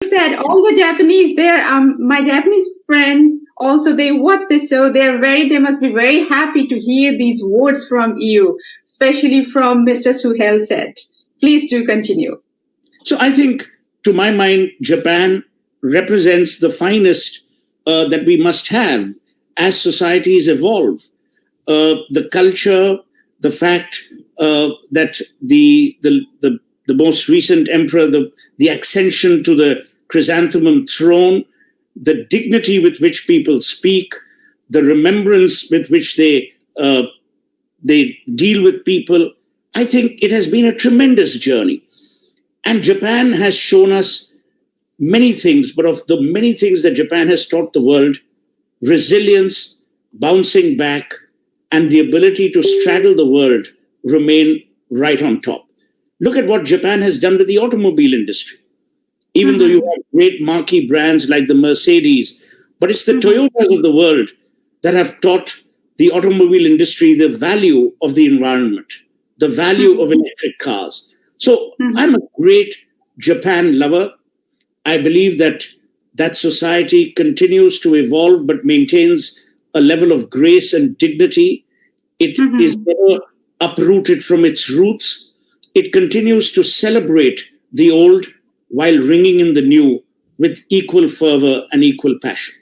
said, all the Japanese there, my Japanese friends also, they watch this show. They must be very happy to hear these words from you, especially from Mr. Suhel Seth. Please do continue. So I think, to my mind, Japan represents the finest that we must have as societies evolve. The culture, the fact that the most recent emperor, the ascension to the chrysanthemum throne, the dignity with which people speak, the remembrance with which they deal with people. I think it has been a tremendous journey. And Japan has shown us many things, but of the many things that Japan has taught the world, resilience, bouncing back, and the ability to straddle the world remain right on top. Look at what Japan has done to the automobile industry. Even though you have great marquee brands like the Mercedes, but it's the Toyotas of the world that have taught the automobile industry the value of the environment, the value of electric cars. So I'm a great Japan lover. I believe that society continues to evolve but maintains a level of grace and dignity. It is never uprooted from its roots. It continues to celebrate the old while ringing in the new with equal fervor and equal passion.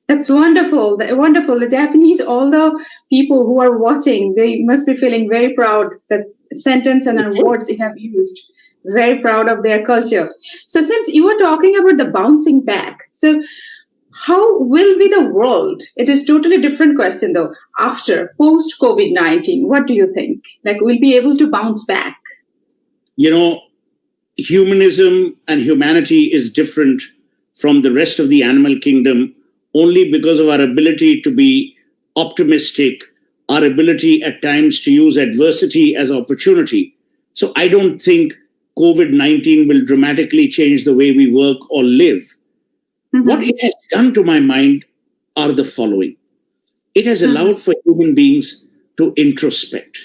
That's wonderful. Wonderful. The Japanese, all the people who are watching, they must be feeling very proud that sentence and words you have used. Very proud of their culture. So since you were talking about the bouncing back, so how will be the world? It is totally different question though. After, post COVID-19, what do you think? Like, we'll be able to bounce back? You know, humanism and humanity is different from the rest of the animal kingdom only because of our ability to be optimistic, our ability at times to use adversity as opportunity. So I don't think COVID-19 will dramatically change the way we work or live. What it has done to my mind are the following. It has allowed for human beings to introspect.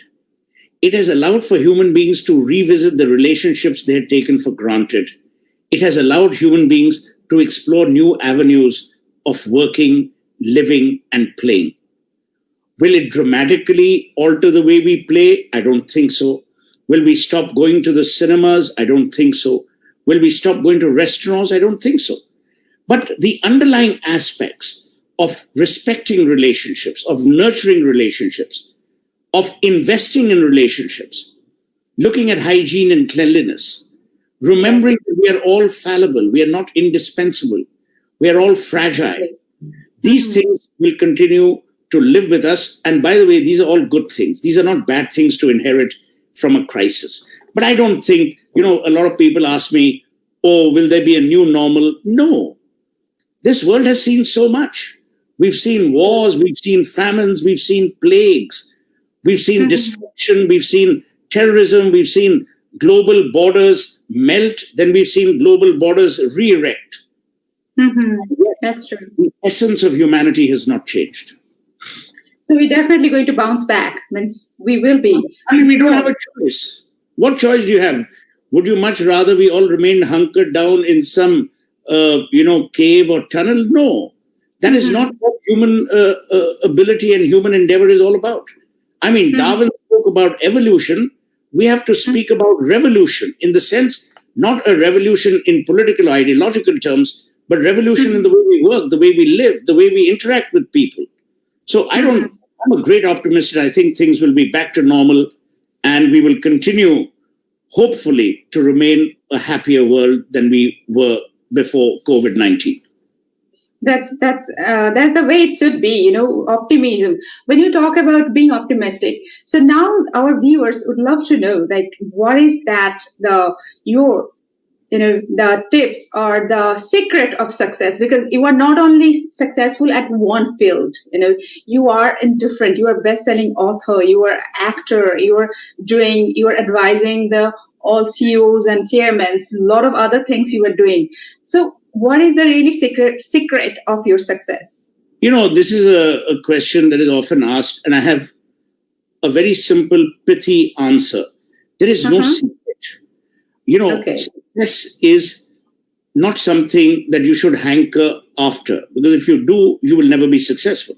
It has allowed for human beings to revisit the relationships they had taken for granted. It has allowed human beings to explore new avenues of working, living, and playing. Will it dramatically alter the way we play? I don't think so. Will we stop going to the cinemas? I don't think so. Will we stop going to restaurants? I don't think so. But the underlying aspects of respecting relationships, of nurturing relationships, of investing in relationships, looking at hygiene and cleanliness, remembering that we are all fallible, we are not indispensable, we are all fragile. These things will continue to live with us. And by the way, these are all good things. These are not bad things to inherit from a crisis. But I don't think, a lot of people ask me, oh, will there be a new normal? No. This world has seen so much. We've seen wars, we've seen famines, we've seen plagues, we've seen destruction, we've seen terrorism, we've seen global borders melt, then we've seen global borders re-erect. That's true. The essence of humanity has not changed. So we're definitely going to bounce back. Means we will be. I mean, we don't have a choice. What choice do you have? Would you much rather we all remain hunkered down in some, cave or tunnel? No. That is not what human ability and human endeavor is all about. I mean, Darwin spoke about evolution. We have to speak about revolution in the sense, not a revolution in political ideological terms, but revolution in the way we work, the way we live, the way we interact with people. So I'm a great optimist, and I think things will be back to normal, and we will continue, hopefully, to remain a happier world than we were before COVID-19. That's the way it should be, optimism. When you talk about being optimistic, so now our viewers would love to know, like, what is that the tips or the secret of success? Because you are not only successful at one field, you are in different. You are best-selling author, you are actor, you are advising all CEOs and chairmen, a lot of other things you are doing. So what is the really secret of your success? This is a question that is often asked, and I have a very simple, pithy answer. There is no secret. Success is not something that you should hanker after, because if you do, you will never be successful.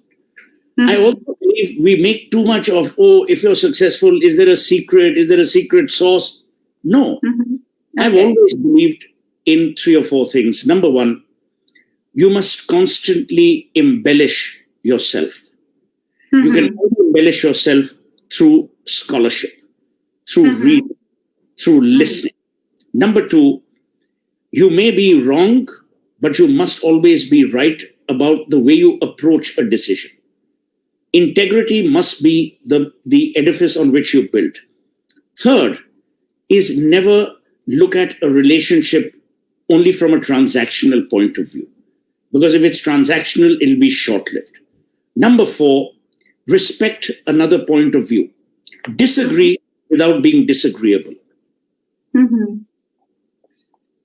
I also believe we make too much of, if you're successful, is there a secret? Is there a secret sauce? No. I've always believed in 3 or 4 things. Number one, you must constantly embellish yourself. You can only embellish yourself through scholarship, through reading, through listening. Number 2, you may be wrong, but you must always be right about the way you approach a decision. Integrity must be the edifice on which you build. Third is never look at a relationship only from a transactional point of view. Because if it's transactional, it'll be short-lived. Number 4, respect another point of view. Disagree without being disagreeable.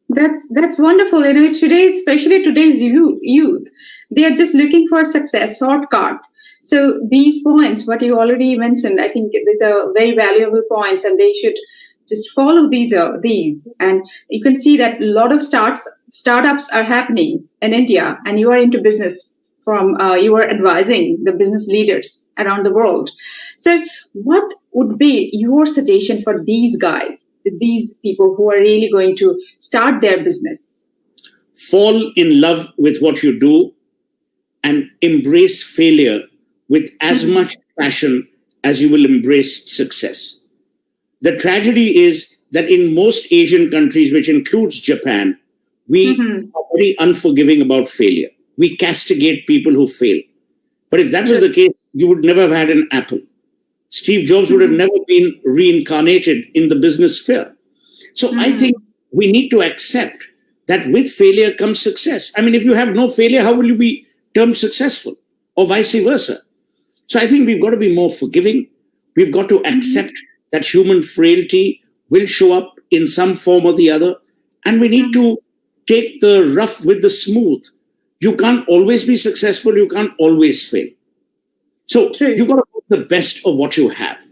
That's wonderful. Today, especially today's youth, they are just looking for success, shortcut. So these points, what you already mentioned, I think these are very valuable points, and they should just follow these. And you can see that a lot of startups are happening in India, and you are into business you are advising the business leaders around the world. So what would be your suggestion for these guys, these people who are really going to start their business? Fall in love with what you do and embrace failure with as much passion as you will embrace success. The tragedy is that in most Asian countries, which includes Japan, we are very unforgiving about failure. We castigate people who fail. But if that was the case, you would never have had an Apple. Steve Jobs would have never been reincarnated in the business sphere. So I think we need to accept that with failure comes success. I mean, if you have no failure, how will you be termed successful? Or vice versa. So I think we've got to be more forgiving. We've got to accept that human frailty will show up in some form or the other. And we need to take the rough with the smooth. You can't always be successful. You can't always fail. So you've got to put the best of what you have.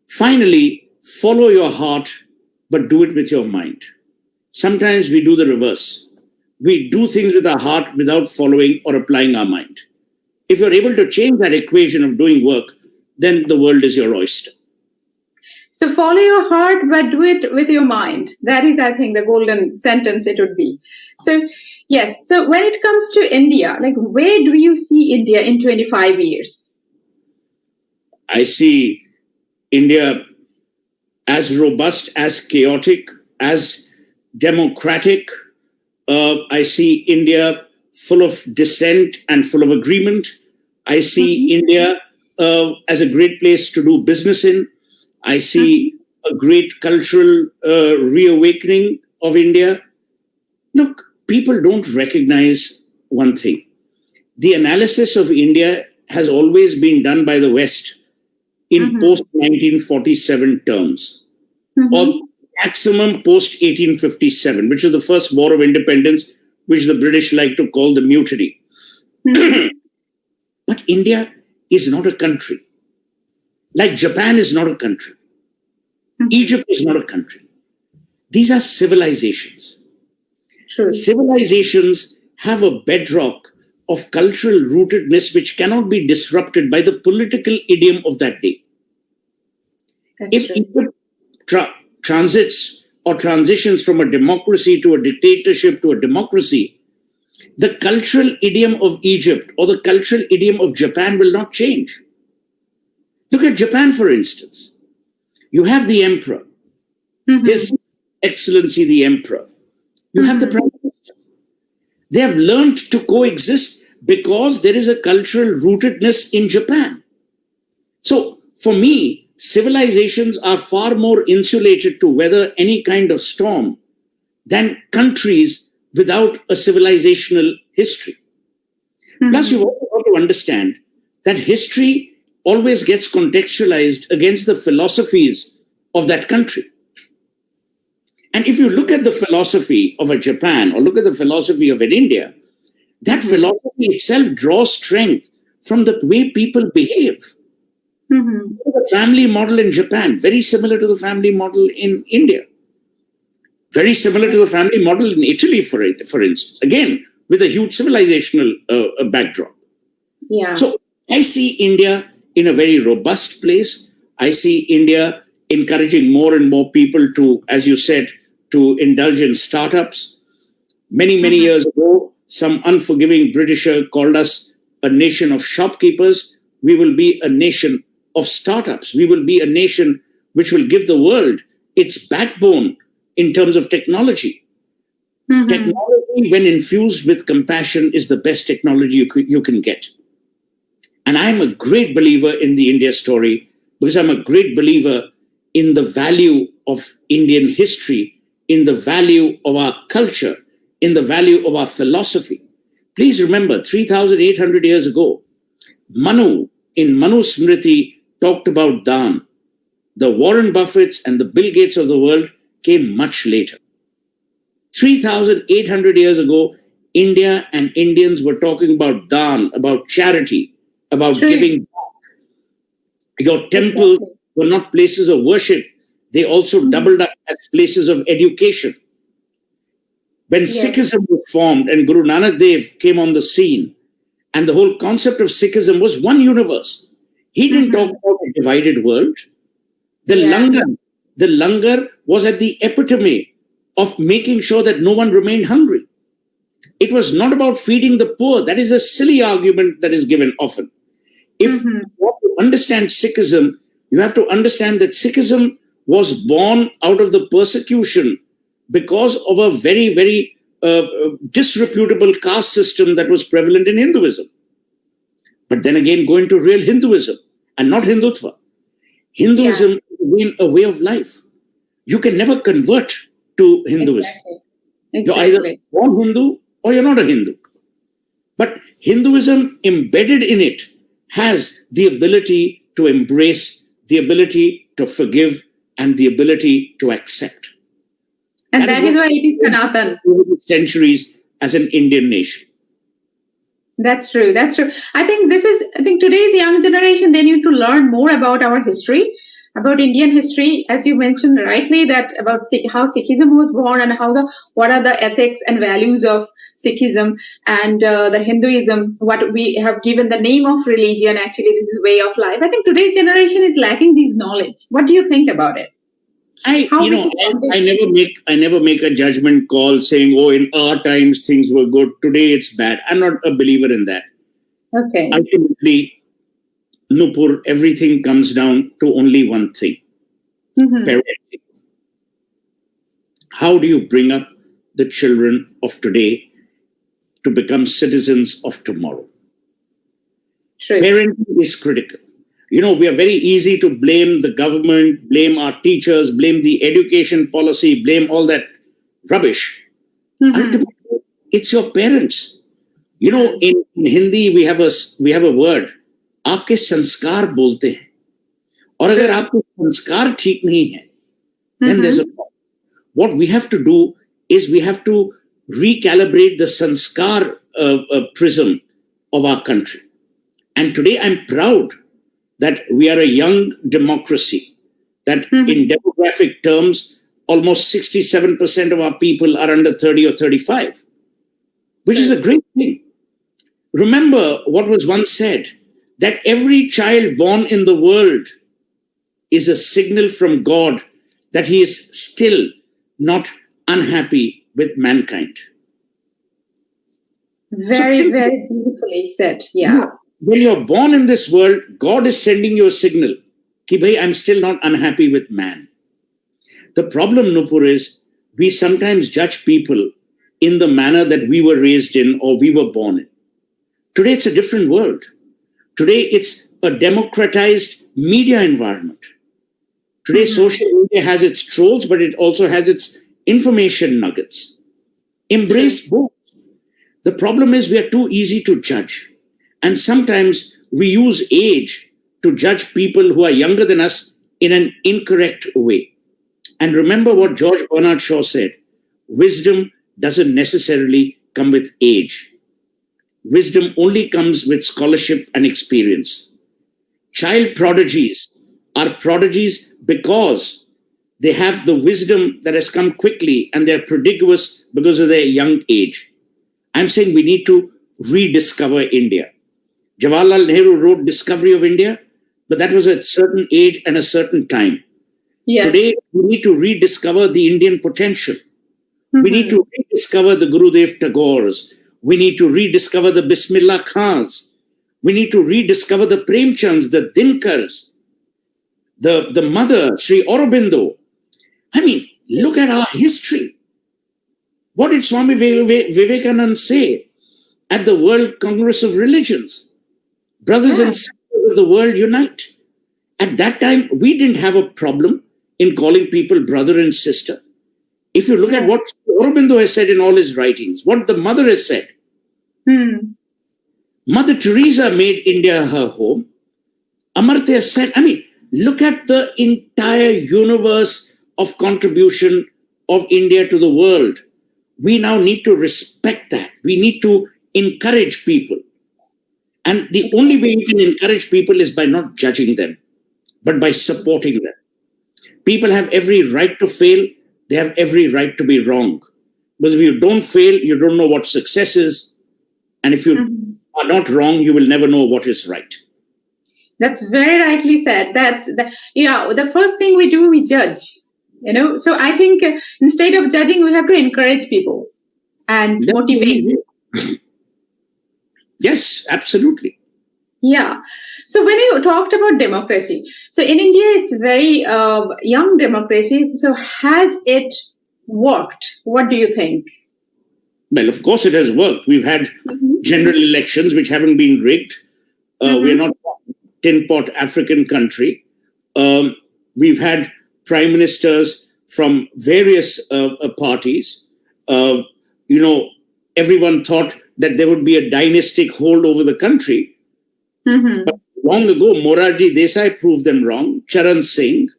Finally, follow your heart, but do it with your mind. Sometimes we do the reverse. We do things with our heart without following or applying our mind. If you're able to change that equation of doing work, then the world is your oyster. So follow your heart, but do it with your mind. That is, I think, the golden sentence it would be. So, yes. So when it comes to India, where do you see India in 25 years? I see India as robust, as chaotic, as democratic. I see India full of dissent and full of agreement. I see India as a great place to do business in. I see a great cultural reawakening of India. Look, people don't recognize one thing. The analysis of India has always been done by the West in post-1947 terms, or maximum post-1857, which is the first war of independence, which the British like to call the mutiny. But India is not a country. Like Japan is not a country. Egypt is not a country. These are civilizations. Civilizations have a bedrock of cultural rootedness which cannot be disrupted by the political idiom of that day. If Egypt transits or transitions from a democracy to a dictatorship to a democracy, the cultural idiom of Egypt or the cultural idiom of Japan will not change. Look at Japan, for instance. You have the emperor, His Excellency the Emperor. You have the Prime Minister. They have learned to coexist because there is a cultural rootedness in Japan. So, for me, civilizations are far more insulated to weather any kind of storm than countries without a civilizational history. Plus, you've also got to understand that history always gets contextualized against the philosophies of that country. And if you look at the philosophy of a Japan or look at the philosophy of an India, that philosophy itself draws strength from the way people behave. The family model in Japan, very similar to the family model in India. Very similar to the family model in Italy, for instance, again, with a huge civilizational backdrop. Yeah. So I see India in a very robust place. I see India encouraging more and more people to, as you said, to indulge in startups. Many, many years ago, some unforgiving Britisher called us a nation of shopkeepers. We will be a nation of startups. We will be a nation which will give the world its backbone in terms of technology. Technology, when infused with compassion, is the best technology you can get. And I'm a great believer in the India story because I'm a great believer in the value of Indian history, in the value of our culture, in the value of our philosophy. Please remember, 3,800 years ago, Manu, in Manu Smriti, talked about Daan. The Warren Buffetts and the Bill Gates of the world came much later. 3,800 years ago, India and Indians were talking about Daan, about charity, about giving back. Your temples were not places of worship. They also doubled up as places of education. When Sikhism was formed and Guru Nanak Dev came on the scene, and the whole concept of Sikhism was one universe. He didn't talk about a divided world. The langar was at the epitome of making sure that no one remained hungry. It was not about feeding the poor. That is a silly argument that is given often. If you want to understand Sikhism, you have to understand that Sikhism was born out of the persecution because of a very, very disreputable caste system that was prevalent in Hinduism. But then again, going to real Hinduism and not Hindutva. Hinduism is a way of life. You can never convert to Hinduism. You're either born Hindu or you're not a Hindu. But Hinduism embedded in it has the ability to embrace, the ability to forgive, and the ability to accept. And that is why it is Sanatan. Over the centuries as an Indian nation. That's true. That's true. I think today's young generation, they need to learn more about our history, about Indian history, as you mentioned rightly, that about how Sikhism was born and what are the ethics and values of Sikhism and the Hinduism, what we have given the name of religion. Actually, this is way of life. I think today's generation is lacking this knowledge. What do you think about it? I never make a judgment call saying, oh, in our times things were good, today it's bad. I'm not a believer in that. Okay. Ultimately, Nupur, everything comes down to only one thing. Parenting. How do you bring up the children of today to become citizens of tomorrow? True. Parenting is critical. We are very easy to blame the government, blame our teachers, blame the education policy, blame all that rubbish. Ultimately, it's your parents. In Hindi, we have a word, आपके संस्कार बोलते हैं. और अगर आपके संस्कार ठीक नहीं है, then there's a problem. What we have to do is we have to recalibrate the sanskar prism of our country. And today I'm proud that we are a young democracy, that in demographic terms, almost 67% of our people are under 30 or 35, which is a great thing. Remember what was once said, that every child born in the world is a signal from God that he is still not unhappy with mankind. Very, very beautifully said. Yeah. When you're born in this world, God is sending you a signal. Ki bhai, I'm still not unhappy with man. The problem, Nupur, is we sometimes judge people in the manner that we were raised in or we were born in. Today, it's a different world. Today, it's a democratized media environment. Today, social media has its trolls, but it also has its information nuggets. Embrace both. The problem is we are too easy to judge. And sometimes we use age to judge people who are younger than us in an incorrect way. And remember what George Bernard Shaw said, wisdom doesn't necessarily come with age. Wisdom only comes with scholarship and experience. Child prodigies are prodigies because They have the wisdom that has come quickly, and they're prodigious because of their young age. I'm saying we need to rediscover India. Jawaharlal Nehru wrote Discovery of India, but that was at a certain age and a certain time. Yes. Today, we need to rediscover the Indian potential. We need to rediscover the Gurudev Tagore's. We need to rediscover the Bismillah Khans. We need to rediscover the Premchands, the Dinkars, the mother, Sri Aurobindo. I mean, look at our history. What did Swami Vivekananda say at the World Congress of Religions? Brothers and sisters of the world unite. At that time, we didn't have a problem in calling people brother and sister. If you look at what Aurobindo has said in all his writings, what the mother has said, Mother Teresa made India her home. Amartya said, I mean, look at the entire universe of contribution of India to the world. We now need to respect that. We need to encourage people. And the only way you can encourage people is by not judging them, but by supporting them. People have every right to fail. They have every right to be wrong. Because if you don't fail, you don't know what success is. And if you are not wrong, you will never know what is right. That's very rightly said. The first thing we do, we judge. So I think instead of judging, we have to encourage people and motivate. Yes, absolutely. Yeah. So when you talked about democracy, so in India, it's very young democracy. So has it worked? What do you think? Well, of course it has worked. We've had general elections which haven't been rigged. We're not a tin pot African country. We've had prime ministers from various parties. Everyone thought that there would be a dynastic hold over the country. But long ago, Morarji Desai proved them wrong. Charan Singh,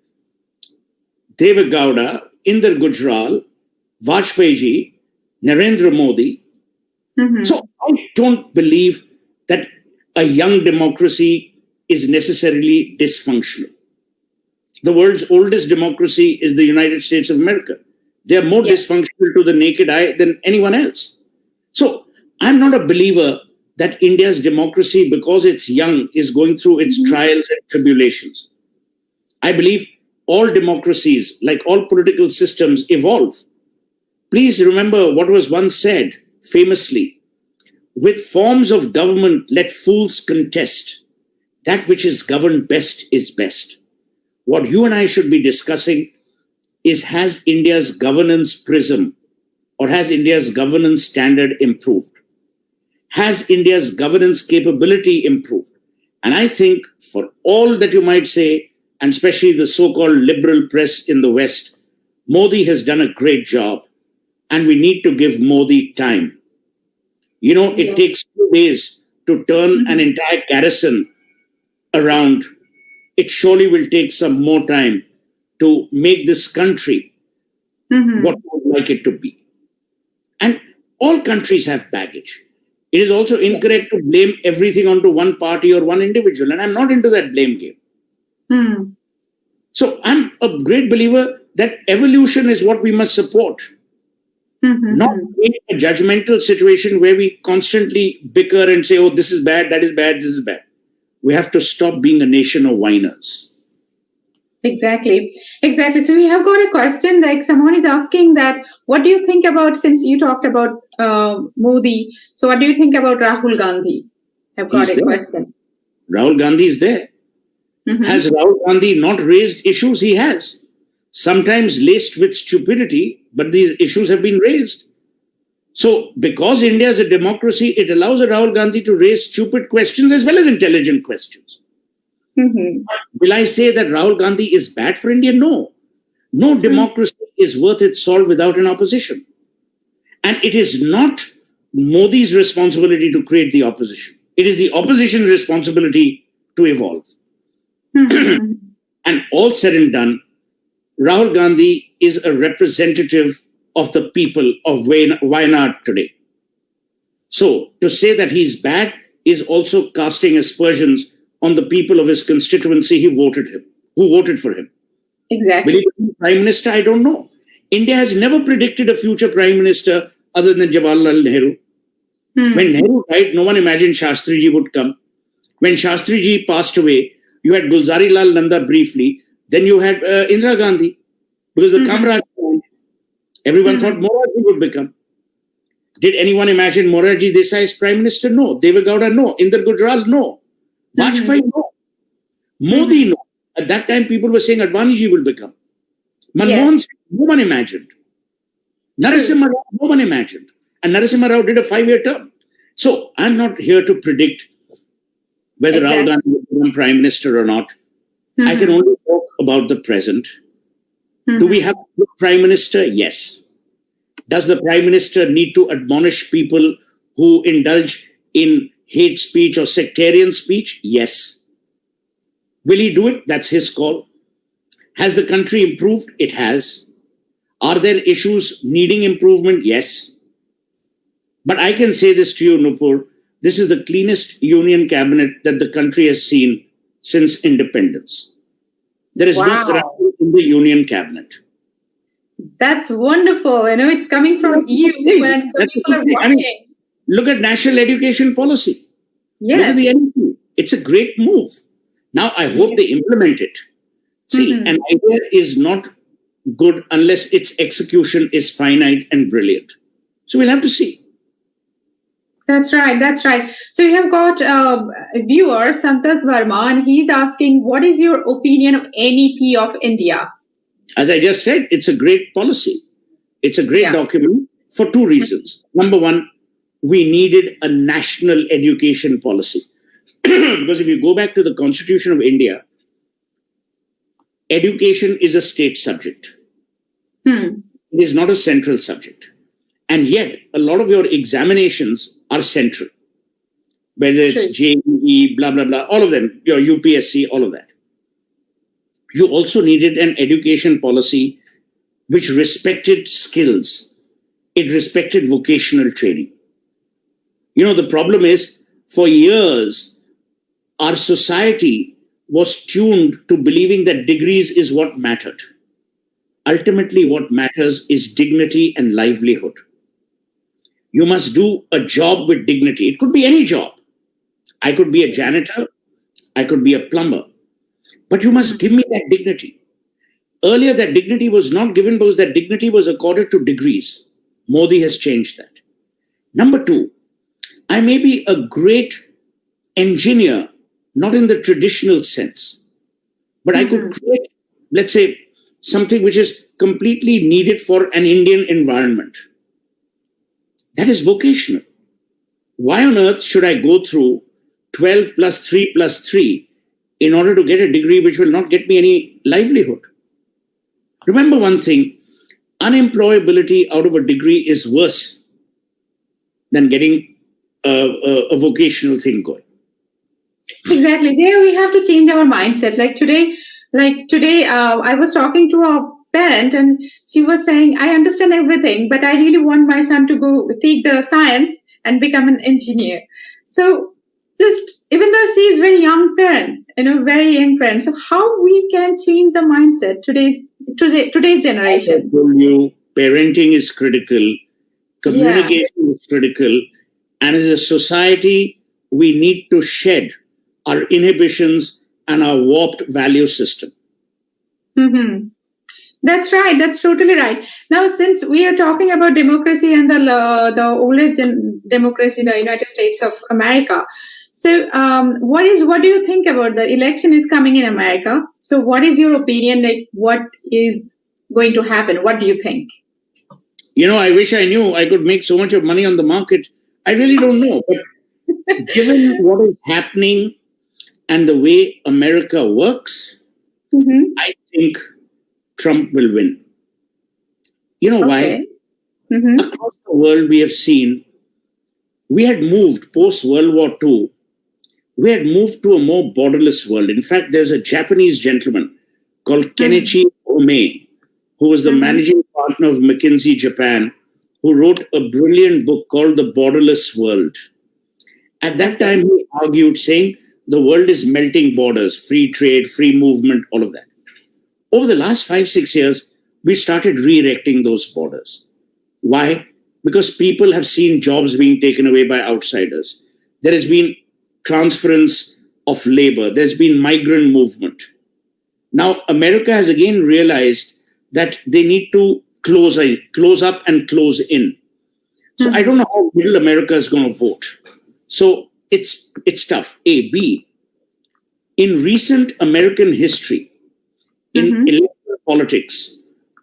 Deve Gowda, Inder Gujral, Vajpayee ji, Narendra Modi. So I don't believe that a young democracy is necessarily dysfunctional. The world's oldest democracy is the United States of America. They are more dysfunctional to the naked eye than anyone else. So I'm not a believer that India's democracy, because it's young, is going through its trials and tribulations. I believe all democracies, like all political systems, evolve. Please remember what was once said famously: with forms of government, let fools contest. That which is governed best is best. What you and I should be discussing is, has India's governance prism or has India's governance standard improved? Has India's governance capability improved? And I think for all that you might say, and especially the so-called liberal press in the West, Modi has done a great job. And we need to give Modi time. It takes 2 days to turn an entire garrison around. It surely will take some more time to make this country what we would like it to be. And all countries have baggage. It is also incorrect to blame everything onto one party or one individual. And I'm not into that blame game. So I'm a great believer that evolution is what we must support. Not in a judgmental situation where we constantly bicker and say, oh, this is bad, that is bad, this is bad. We have to stop being a nation of whiners. Exactly. So we have got a question, like someone is asking that, what do you think about, since you talked about Modi, so what do you think about Rahul Gandhi? I've got a question. Rahul Gandhi is there. Has Rahul Gandhi not raised issues? He has. Sometimes laced with stupidity, but these issues have been raised. So because India is a democracy, it allows Rahul Gandhi to raise stupid questions as well as intelligent questions. Will I say that Rahul Gandhi is bad for India? No. No democracy is worth its salt without an opposition. And it is not Modi's responsibility to create the opposition. It is the opposition's responsibility to evolve. And all said and done, Rahul Gandhi is a representative of the people of Wayanad today. So to say that he's bad is also casting aspersions on the people of his constituency who voted for him. Exactly. Will he become prime minister? I don't know. India has never predicted a future prime minister other than Jawaharlal Nehru. When Nehru died, no one imagined Shastriji would come. When Shastriji passed away, you had Gulzari Lal Nanda briefly. Then you had Indira Gandhi, because the Kamraj, everyone thought Morarji would become. Did anyone imagine Morarji Desai as prime minister? No. Deve Gowda, no. Inder Gujral, no. Vajpayee, no. Modi, no. At that time, people were saying Advaniji will become. Manmohan Singh, no one imagined. Narasimha Rao, no one imagined. And Narasimha Rao did a 5-year term. So I'm not here to predict whether Rahul Gandhi will become prime minister or not. I can only talk about the present. Do we have a good prime minister? Yes. Does the prime minister need to admonish people who indulge in hate speech or sectarian speech? Yes. Will he do it? That's his call. Has the country improved? It has. Are there issues needing improvement? Yes. But I can say this to you, Nupur, this is the cleanest union cabinet that the country has seen since independence. There is no corruption in the union cabinet. That's wonderful. It's coming from you when the people are watching. Look at national education policy. Yes. Look at the NEP. It's a great move. Now, I hope they implement it. See, an idea is not good unless its execution is finite and brilliant. So we'll have to see. That's right. So you have got a viewer, Santosh Verma, and he's asking, what is your opinion of NEP of India? As I just said, it's a great policy. It's a great document for two reasons. Number one, we needed a national education policy. Because if you go back to the Constitution of India, education is a state subject. It is not a central subject. And yet, a lot of your examinations are central. Whether it's JEE, blah, blah, blah, all of them, your UPSC, all of that. You also needed an education policy which respected skills. It respected vocational training. The problem is, for years, our society was tuned to believing that degrees is what mattered. Ultimately, what matters is dignity and livelihood. You must do a job with dignity. It could be any job. I could be a janitor. I could be a plumber. But you must give me that dignity. Earlier, that dignity was not given because that dignity was accorded to degrees. Modi has changed that. Number two, I may be a great engineer, not in the traditional sense, but I could create, let's say, something which is completely needed for an Indian environment. That is vocational. Why on earth should I go through 12 plus 3 plus 3 in order to get a degree which will not get me any livelihood? Remember one thing, unemployability out of a degree is worse than getting a vocational thing going. Exactly. There we have to change our mindset. Like today, I was talking to a parent and she was saying, I understand everything, but I really want my son to go take the science and become an engineer. So just, even though she is very young parent, very young parent, so how we can change the mindset today's generation? I told you, parenting is critical, communication is critical, and as a society, we need to shed our inhibitions and our warped value system. That's right. That's totally right. Now, since we are talking about democracy and the oldest democracy, the United States of America, so what do you think about the election is coming in America? So what is your opinion? Like, what is going to happen? What do you think? I wish I knew I could make so much of money on the market. I really don't know. But given what is happening and the way America works, I think Trump will win. You know why? Across the world, we have seen, we had moved post-World War II, we had moved to a more borderless world. In fact, there's a Japanese gentleman called Kenichi Ohmae, who was the managing partner of McKinsey Japan, who wrote a brilliant book called The Borderless World. At that time, he argued, saying the world is melting borders, free trade, free movement, all of that. Over the last 5-6 years, we started re-erecting those borders. Why? Because people have seen jobs being taken away by outsiders. There has been transference of labor. There's been migrant movement. Now, America has again realized that they need to close up and close in. So I don't know how middle America is going to vote. So it's tough. A. B. In recent American history, in electoral politics,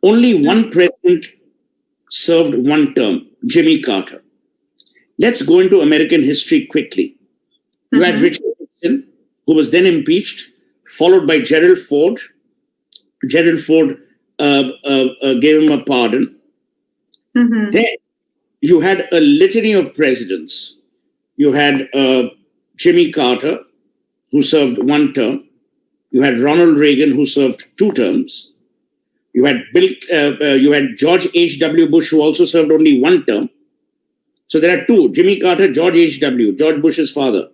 only one president served one term, Jimmy Carter. Let's go into American history quickly. You had Richard Nixon, who was then impeached, followed by Gerald Ford. Gerald Ford gave him a pardon. Then you had a litany of presidents. You had Jimmy Carter, who served one term. You had Ronald Reagan, who served 2 terms. You had George H.W. Bush, who also served only 1 term. So there are 2: Jimmy Carter, George H.W., George Bush's father.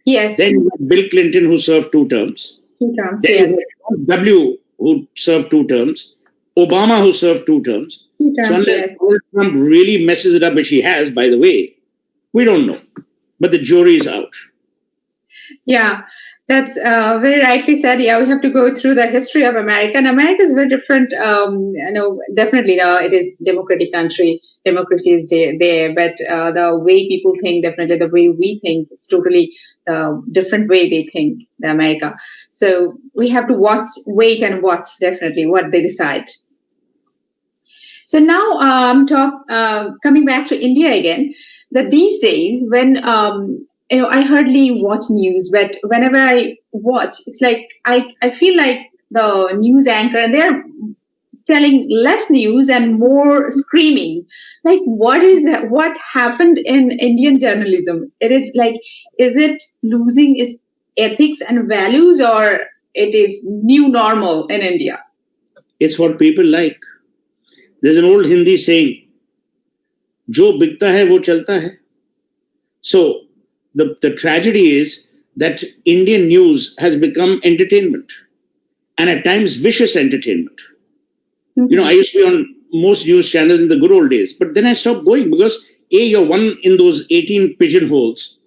Yes. Then you had Bill Clinton, who served 2 terms. 2 terms, then yes. You had W, who served 2 terms. Obama, who served 2 terms. 2 terms, So unless yes. Donald Trump really messes it up, which he has, by the way, we don't know. But the jury is out. Yeah, that's very rightly said. Yeah, we have to go through the history of America. And America is very different. Definitely it is democratic country. Democracy is there. But the way people think, definitely the way we think, it's totally different way they think, the America. So we have to wait and watch, definitely, what they decide. So now coming back to India again, that these days when I hardly watch news, but whenever I watch, it's like I feel like the news anchor, and they're telling less news and more screaming. Like, what happened in Indian journalism? It is like, is it losing its ethics and values, or it is new normal in India? It's what people like. There's an old Hindi saying, "Jo bikta hai, wo chalta hai." So the tragedy is that Indian news has become entertainment, and at times vicious entertainment. I used to be on most news channels in the good old days, but then I stopped going because A, you're one in those 18 pigeonholes,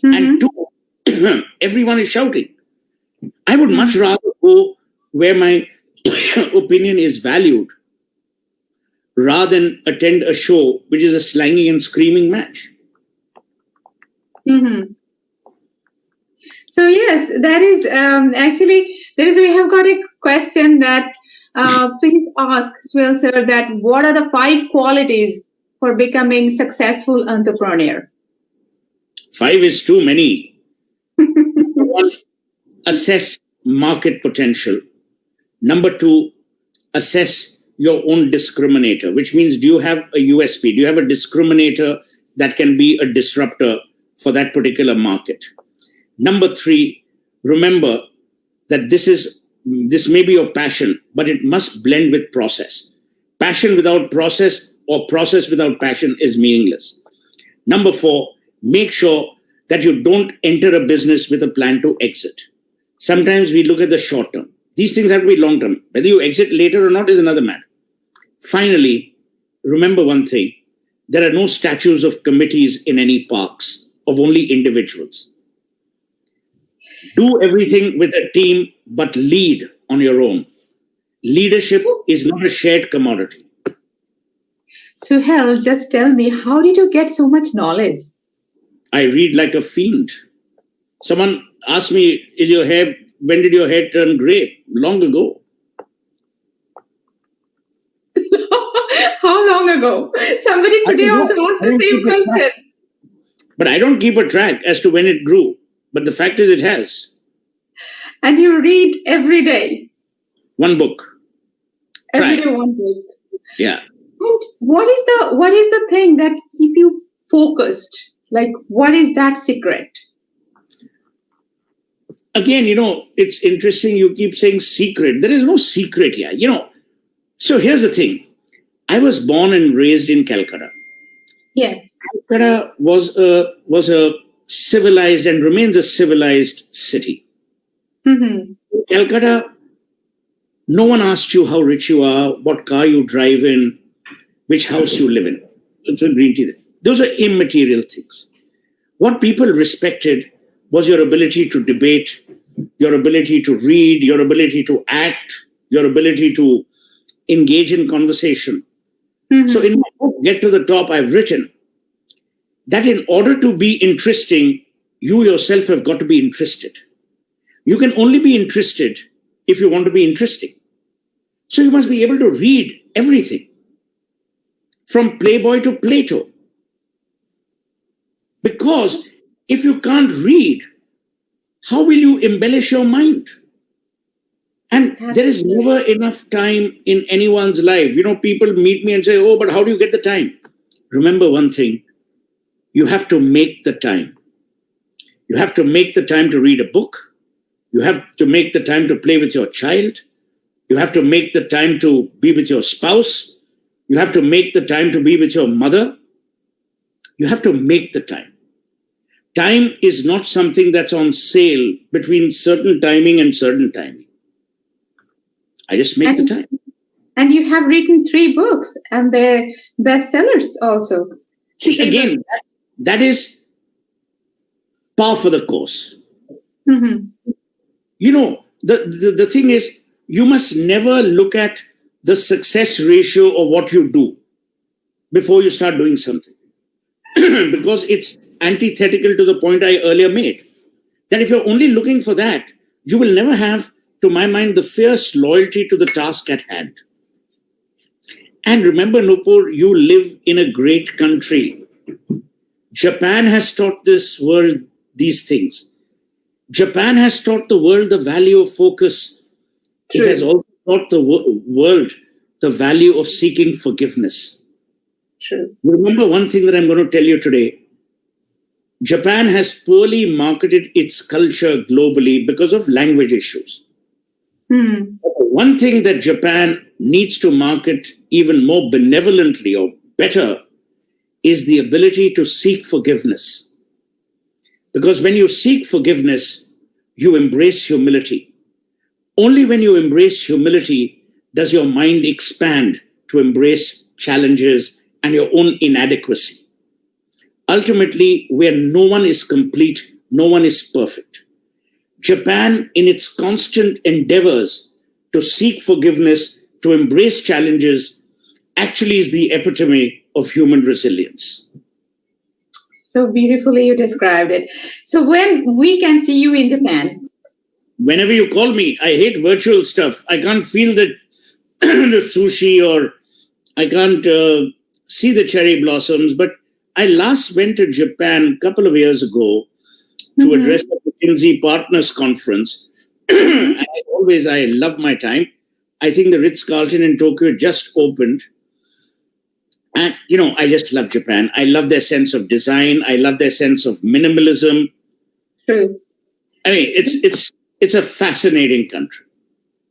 and 2, everyone is shouting. I would much rather go where my opinion is valued rather than attend a show which is a slanging and screaming match. So yes, that is we have got a question that please ask Suhel sir, that what are the 5 qualities for becoming successful entrepreneur? 5 is too many. 1, assess market potential. Number 2, assess your own discriminator, which means, do you have a USP? Do you have a discriminator that can be a disruptor for that particular market? Number 3, remember that this may be your passion, but it must blend with process. Passion without process or process without passion is meaningless. Number 4, make sure that you don't enter a business with a plan to exit. Sometimes we look at the short term. These things have to be long term. Whether you exit later or not is another matter. Finally, remember one thing. There are no statues of committees in any parks, of only individuals. Do everything with a team, but lead on your own. Leadership is not a shared commodity. Suhel, just tell me, how did you get so much knowledge? I read like a fiend. Someone asked me, when did your hair turn gray? Long ago. How long ago? Somebody today also asked the same question. But I don't keep a track as to when it grew. But the fact is, it has. And you read every day? 1 book. Every day 1 book. Yeah. And what is the thing that keep you focused? Like, what is that secret? Again, it's interesting. You keep saying secret. There is no secret here. So here's the thing. I was born and raised in Calcutta. Yes. Calcutta was a civilized and remains a civilized city. Calcutta, No one asked you how rich you are, what car you drive in, which house you live in. It's a green tea. Those are immaterial things. What people respected was your ability to debate, your ability to read, your ability to act, your ability to engage in conversation. Mm-hmm. So in my book, Get to the Top, I've written that in order to be interesting, you yourself have got to be interested. You can only be interested if you want to be interesting. So you must be able to read everything, from Playboy to Plato. Because if you can't read, how will you embellish your mind? And there is never enough time in anyone's life. People meet me and say, oh, but how do you get the time? Remember one thing, you have to make the time. You have to make the time to read a book. You have to make the time to play with your child. You have to make the time to be with your spouse. You have to make the time to be with your mother. You have to make the time. Time is not something that's on sale between certain timing and certain timing. I just make the time. And you have written 3 books, and they're bestsellers also. See, again, that is par for the course. Mm-hmm. The thing is, you must never look at the success ratio of what you do before you start doing something. Because it's antithetical to the point I earlier made. That if you're only looking for that, you will never have, to my mind, the fierce loyalty to the task at hand. And remember, Nupur, you live in a great country. Japan has taught this world these things. Japan has taught the world the value of focus. True. It has also taught the world the value of seeking forgiveness. True. Remember one thing that I'm going to tell you today. Japan has poorly marketed its culture globally because of language issues. One thing that Japan needs to market even more benevolently or better is the ability to seek forgiveness. Because when you seek forgiveness, you embrace humility. Only when you embrace humility does your mind expand to embrace challenges and your own inadequacy. Ultimately, where no one is complete, no one is perfect. Japan, in its constant endeavors to seek forgiveness, to embrace challenges, actually is the epitome of human resilience. So beautifully you described it. So when we can see you in Japan? Whenever you call me. I hate virtual stuff. I can't feel the sushi, or I can't see the cherry blossoms. But I last went to Japan a couple of years ago to address the McKinsey Partners Conference. And I love my time. I think the Ritz-Carlton in Tokyo just opened. And, I just love Japan. I love their sense of design. I love their sense of minimalism. True. I mean, it's a fascinating country.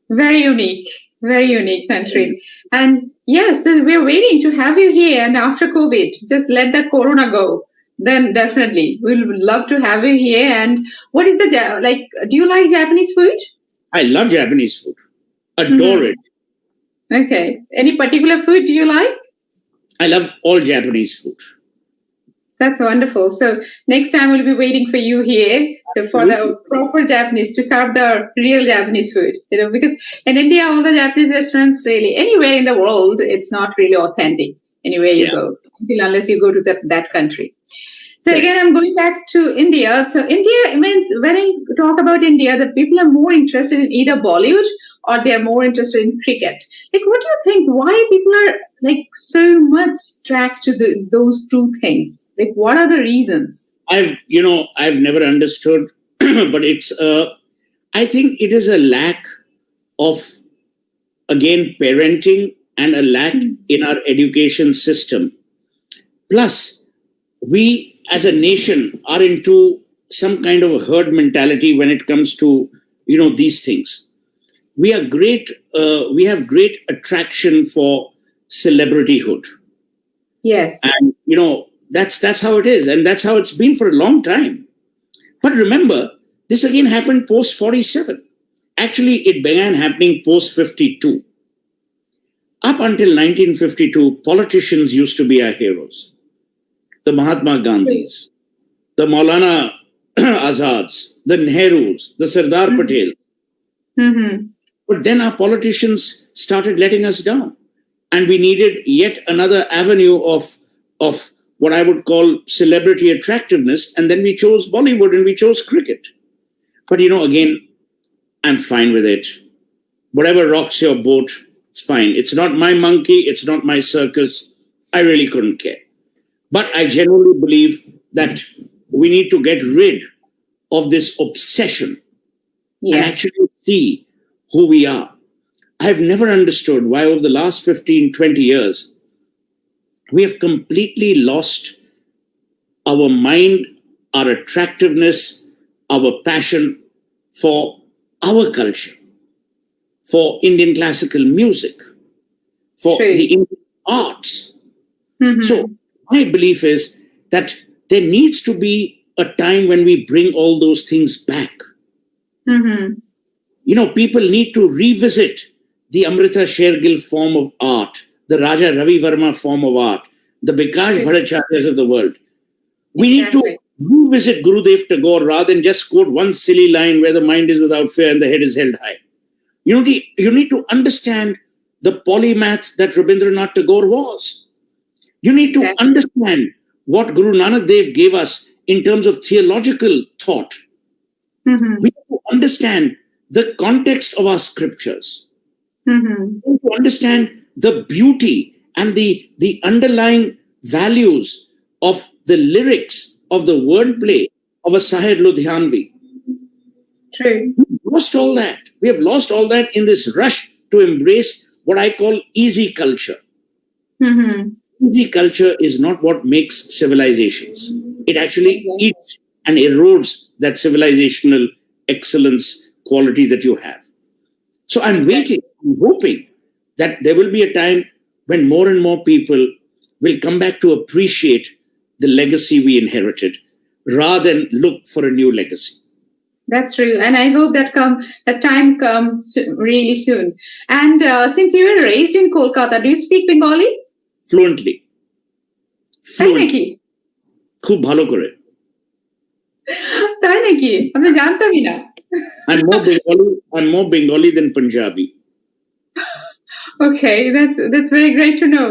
Very unique country. And yes, we're waiting to have you here. And after COVID, just let the corona go. Then definitely, we would love to have you here. And what is do you like Japanese food? I love Japanese food. Adore it. Okay. Any particular food do you like? I love all Japanese food. That's wonderful. So next time we'll be waiting for you here for the proper Japanese, to serve the real Japanese food. Because in India, all the Japanese restaurants really, anywhere in the world, it's not really authentic. Anywhere you go, unless you go to that country. So again, I'm going back to India. So India means, when I talk about India, the people are more interested in either Bollywood or they're more interested in cricket. Like, what do you think? Why people are so much attracted to those two things? Like, what are the reasons? I've never understood, but I think it is a lack of, again, parenting and a lack in our education system. Plus, we as a nation are into some kind of a herd mentality when it comes to, these things. We have great attraction for celebrityhood. Yes. And, that's how it is. And that's how it's been for a long time. But remember, this again happened post 47. Actually, it began happening post 52. Up until 1952, politicians used to be our heroes. The Mahatma Gandhis, the Maulana Azads, the Nehrus, the Sardar Patel. Mm-hmm. But then our politicians started letting us down. And we needed yet another avenue of what I would call celebrity attractiveness. And then we chose Bollywood and we chose cricket. But, again, I'm fine with it. Whatever rocks your boat, it's fine. It's not my monkey. It's not my circus. I really couldn't care. But I genuinely believe that we need to get rid of this obsession and actually see who we are. I've never understood why over the last 15, 20 years, we have completely lost our mind, our attractiveness, our passion for our culture, for Indian classical music, for the Indian arts. Mm-hmm. So my belief is that there needs to be a time when we bring all those things back. Mm-hmm. People need to revisit the Amrita Shergill form of art, the Raja Ravi Verma form of art, the Bikash Bhattacharyas of the world. We need to revisit Gurudev Tagore rather than just quote one silly line where the mind is without fear and the head is held high. You need to understand the polymath that Rabindranath Tagore was. You need to understand what Guru Nanak Dev gave us in terms of theological thought. Mm-hmm. We need to understand the context of our scriptures. Mm-hmm. We need to understand the beauty and the underlying values of the lyrics, of the wordplay of a Sahir Ludhianvi. True. We've lost all that. We have lost all that in this rush to embrace what I call easy culture. Mm-hmm. Easy culture is not what makes civilizations. It actually eats and erodes that civilizational excellence quality that you have. So I'm waiting, I'm hoping that there will be a time when more and more people will come back to appreciate the legacy we inherited rather than look for a new legacy. That's true. And I hope that time comes really soon. And since you were raised in Kolkata, do you speak Bengali? Fluently. খুব ভালো করে তাই নাকি আমি জানতামই না I'm more Bengali than Punjabi. Okay, that's very great to know.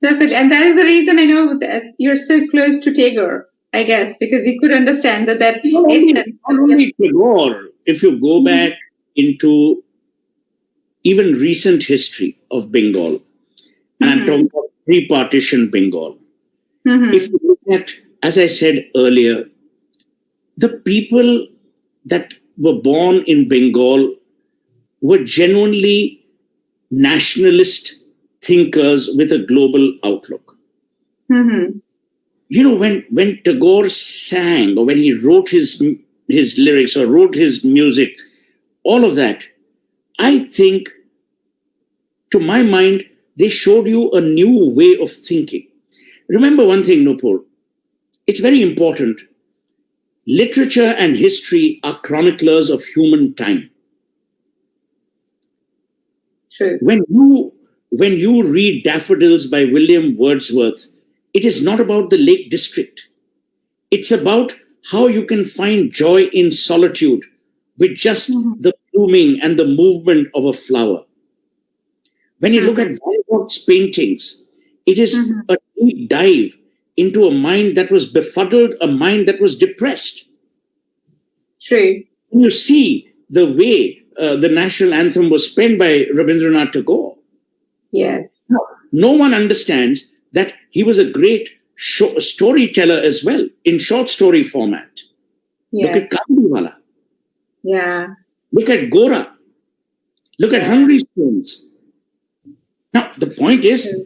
Definitely. And that is the reason I know that you're so close to Tagore, I guess, because you could understand that essence. Not only Tagore, if you go back into even recent history of Bengal, and talk about pre-partition Bengal, if you look at, as I said earlier, the people that were born in Bengal were genuinely nationalist thinkers with a global outlook. Mm-hmm. When Tagore sang or when he wrote his lyrics or wrote his music, all of that, I think, to my mind, they showed you a new way of thinking. Remember one thing, Nupur, it's very important. Literature and history are chroniclers of human time. True. When you read Daffodils by William Wordsworth, it is not about the Lake District. It's about how you can find joy in solitude with just the blooming and the movement of a flower. When you look at Van Gogh's paintings, it is a deep dive into a mind that was befuddled, a mind that was depressed. True. When you see the way the national anthem was penned by Rabindranath Tagore. Yes. No one understands that he was a great storyteller as well, in short story format. Yes. Look at Kambiwala. Yeah. Look at Gora. Look at Hungry Stones. Now, the point is,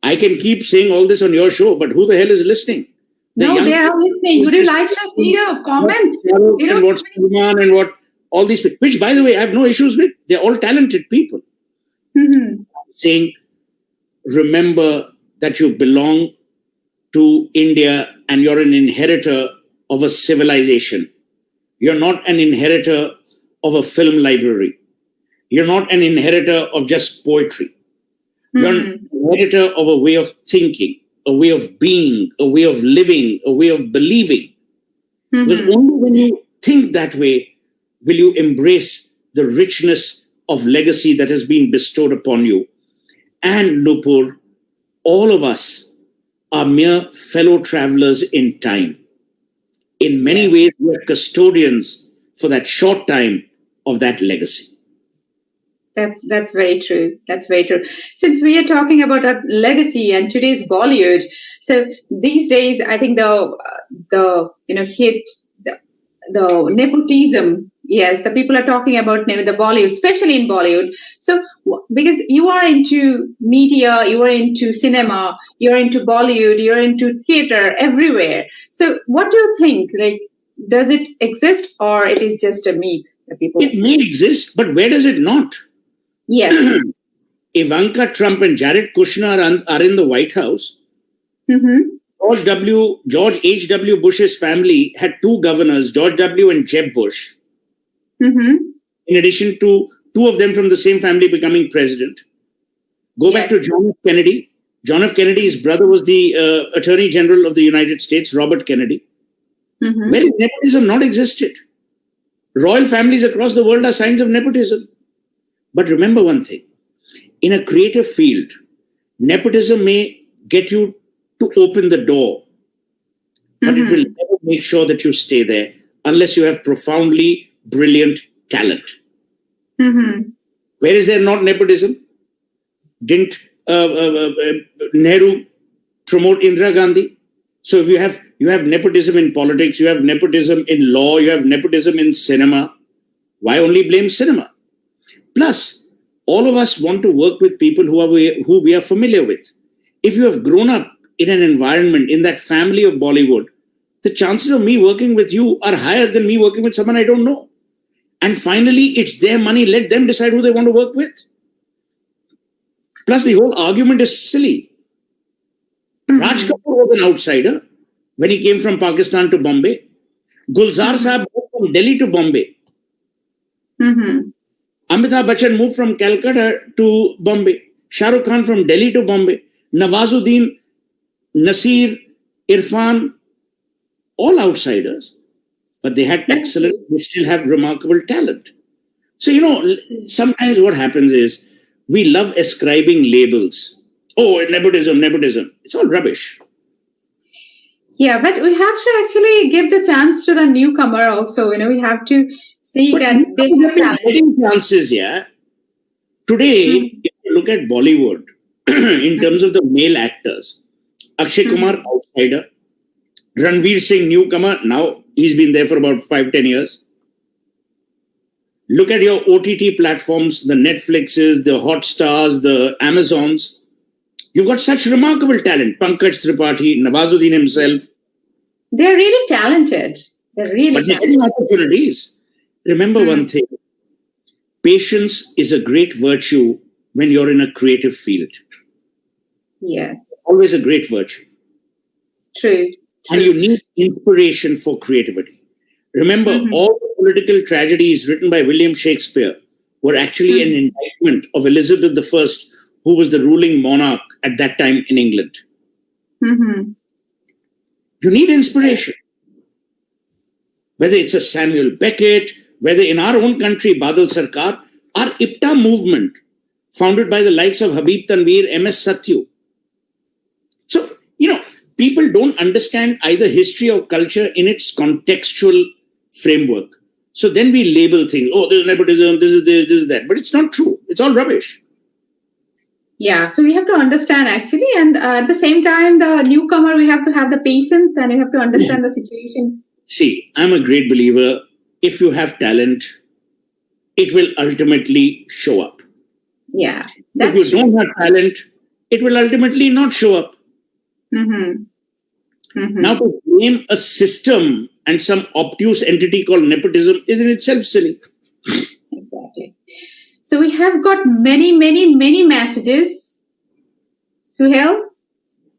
I can keep saying all this on your show, but who the hell is listening? They are listening. Would you like to see the comments? And what's Salman and what all these people, which, by the way, I have no issues with. They're all talented people. Mm-hmm. Saying, remember that you belong to India and you're an inheritor of a civilization. You're not an inheritor of a film library. You're not an inheritor of just poetry. You're an inheritor of a way of thinking, a way of being, a way of living, a way of believing. Because only when you think that way will you embrace the richness of legacy that has been bestowed upon you. And Nupur, all of us are mere fellow travelers in time. In many ways, we are custodians for that short time of that legacy. That's very true. That's very true. Since we are talking about a legacy and today's Bollywood, so these days I think the hit the nepotism. Yes, the people are talking about the Bollywood, especially in Bollywood. So because you are into media, you are into cinema, you're into Bollywood, you're into theater everywhere. So what do you think? Like, does it exist or it is just a myth? It may exist, but where does it not? Yes. Ivanka Trump and Jared Kushner are in the White House. George H.W. Bush's family had two governors, George W. and Jeb Bush. In addition to two of them from the same family becoming president. Go back to John F. Kennedy. John F. Kennedy's brother was the Attorney General of the United States, Robert Kennedy. Where is nepotism not existed? Royal families across the world are signs of nepotism. But remember one thing. In a creative field, nepotism may get you to open the door, but it will never make sure that you stay there unless you have profoundly brilliant talent. Where is there not nepotism? Didn't Nehru promote Indira Gandhi? So if you have nepotism in politics, you have nepotism in law, you have nepotism in cinema. Why only blame cinema? Plus, all of us want to work with people who we are familiar with. If you have grown up in an environment, in that family of Bollywood, the chances of me working with you are higher than me working with someone I don't know. And finally, it's their money. Let them decide who they want to work with. Plus, the whole argument is silly. Raj Kapoor was an outsider when he came from Pakistan to Bombay. Gulzar Saab moved from Delhi to Bombay. Amitabh Bachchan moved from Calcutta to Bombay. Shah Rukh Khan from Delhi to Bombay. Nawazuddin, Nasir, Irfan, all outsiders. But they had excellent, they still have remarkable talent. So, sometimes what happens is we love ascribing labels. Oh, nepotism. It's all rubbish. Yeah, but we have to actually give the chance to the newcomer also. We have to see that they have getting chances, yeah. Today, if you look at Bollywood, in terms of the male actors, Akshay Kumar, outsider. Ranveer Singh, newcomer. Now, he's been there for about 5-10 years. Look at your OTT platforms, the Netflixes, the Hotstars, the Amazons. You've got such remarkable talent. Pankaj Tripathi, Nawazuddin himself. They're really talented. But they're getting opportunities. Remember one thing. Patience is a great virtue when you're in a creative field. Yes. Always a great virtue. True. And you need inspiration for creativity. Remember, all the political tragedies written by William Shakespeare were actually an indictment of Elizabeth I, who was the ruling monarch at that time in England. You need inspiration. Whether it's a Samuel Beckett, whether in our own country, Badal Sarkar, our IPTA movement, founded by the likes of Habib Tanveer, M.S. Satyu. So, people don't understand either history or culture in its contextual framework. So then we label things, oh, this is nepotism, this is this, this is that. But it's not true. It's all rubbish. Yeah, so we have to understand actually. And at the same time, the newcomer, we have to have the patience and you have to understand the situation. See, I'm a great believer. If you have talent, it will ultimately show up. Yeah. If you don't have talent, it will ultimately not show up. Now, to blame a system and some obtuse entity called nepotism is in itself silly. Exactly. So we have got many, many, many messages. Suhel?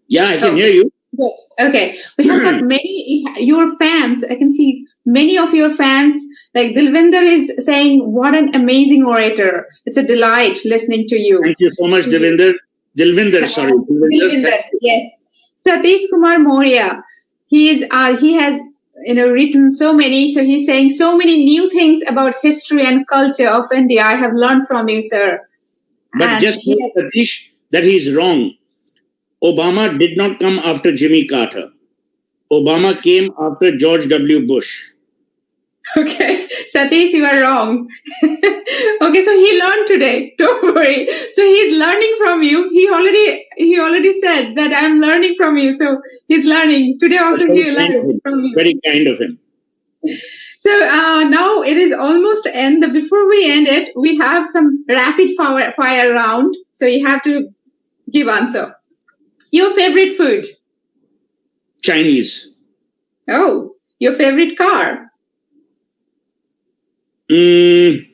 Yeah, I can hear you. Good. Okay. We have got many, your fans, I can see many of your fans Like Dilvinder is saying, what an amazing orator. It's a delight listening to you. Thank you so much, Dilvinder. Dilvinder, yes. Satish Kumar Moria, he has written so many. So he's saying so many new things about history and culture of India. I have learned from you, sir. But and just Satish, that he's wrong. Obama did not come after Jimmy Carter. Obama came after George W. Bush. Okay, Satish, you are wrong. Okay, so he learned today. Don't worry. So he's learning from you. He already said that I'm learning from you. So he's learning today. Also, he learned from you. Very kind of him. So now it is almost end. Before we end it, we have some rapid fire round. So you have to give answer. Your favorite food? Chinese. Oh, your favorite car? It's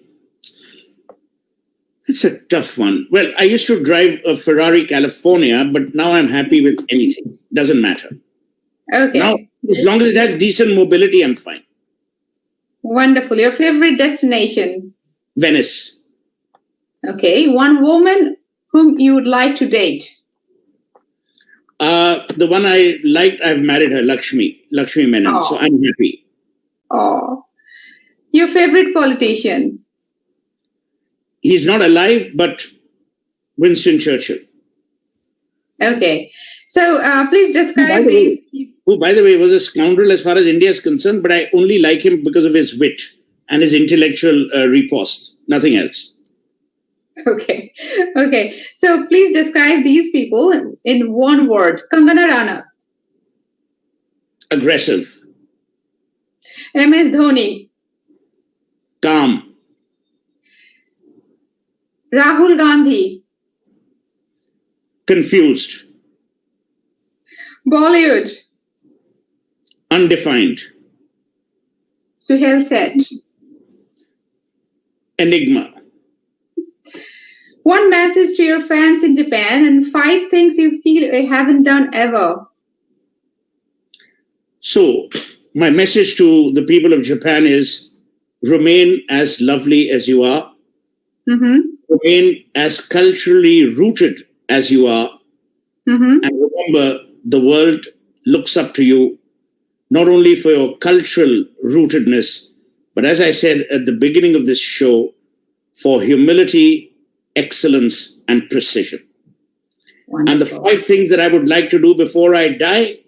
a tough one. Well, I used to drive a Ferrari California, but now I'm happy with anything. Doesn't matter. Okay. Now, as long as it has decent mobility, I'm fine. Wonderful. Your favorite destination? Venice. Okay. One woman whom you would like to date? The one I liked, I've married her, Lakshmi Menon. Oh. So I'm happy. Oh. Your favorite politician? He's not alive, but Winston Churchill. Okay. So please describe these. Who, by the way, was a scoundrel as far as India is concerned, but I only like him because of his wit and his intellectual riposte. Nothing else. Okay. Okay. So please describe these people in one word. Kangana Rana. Aggressive. MS Dhoni. Calm. Rahul Gandhi. Confused. Bollywood. Undefined. Suhel Seth. Enigma. One message to your fans in Japan and 5 things you feel you haven't done ever. So, my message to the people of Japan is remain as lovely as you are. Mm-hmm. Remain as culturally rooted as you are. Mm-hmm. And remember, the world looks up to you, not only for your cultural rootedness, but as I said at the beginning of this show, for humility, excellence, and precision. Wonderful. And the 5 things that I would like to do before I die,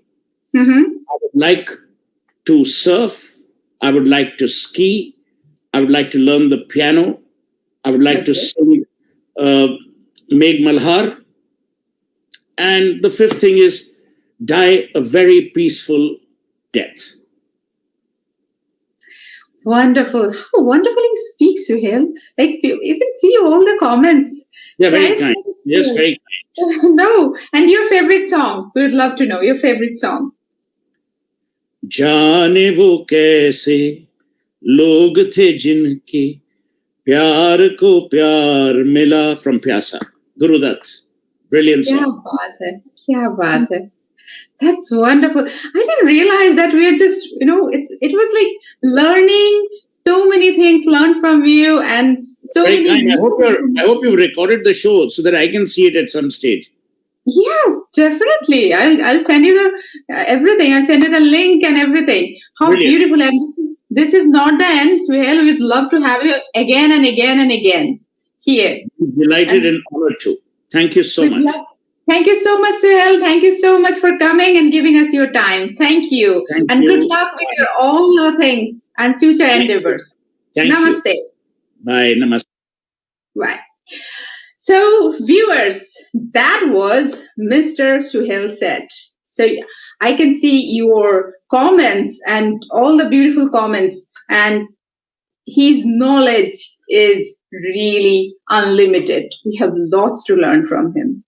mm-hmm. I would like to surf, I would like to ski, I would like to learn the piano, I would like to sing Megh Malhar. And the 5th thing is die a very peaceful death. Wonderful. How wonderfully you speak, Suhel. Like you can see all the comments. Yeah, very kind. Yes, very kind. No. And your favorite song? We would love to know your favorite song. जाने वो कैसे लोग थे जिनके प्यार को प्यार मिला from Pyasa. Gurudat. Brilliant song. Kya baat hai. That's wonderful. I didn't realize that we are just, it was like learning so many things, learned from you and so very many. Kind. I hope you recorded the show so that I can see it at some stage. Yes, definitely. I'll send you everything. I'll send you the link and everything. How Brilliant. Beautiful. And this is not the end, Suhel. We'd love to have you again and again and again here. Delighted and honored to. Thank you so much. Thank you so much, Suhel. Thank you so much for coming and giving us your time. Thank you. And good luck with all your things and future endeavors. Namaste. You. Bye. Namaste. Bye. So, viewers, that was Mr. Suhel Seth. So, I can see your comments and all the beautiful comments, and his knowledge is really unlimited. We have lots to learn from him.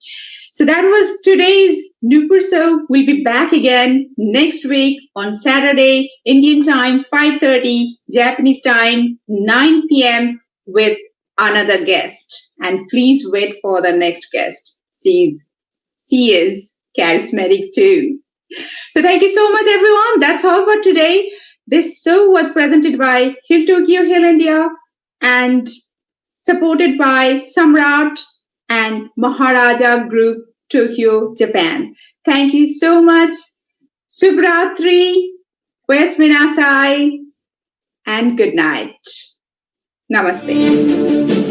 So that was today's Nupur Show. We'll be back again next week on Saturday, Indian time, 5:30, Japanese time, 9 p.m. with another guest. And please wait for the next guest. She is charismatic too. So thank you so much, everyone. That's all for today. This show was presented by Hill Tokyo, Hill India, and supported by Samrat and Maharaja Group, Tokyo, Japan. Thank you so much. Subratri, West Minasai, and good night. Namaste.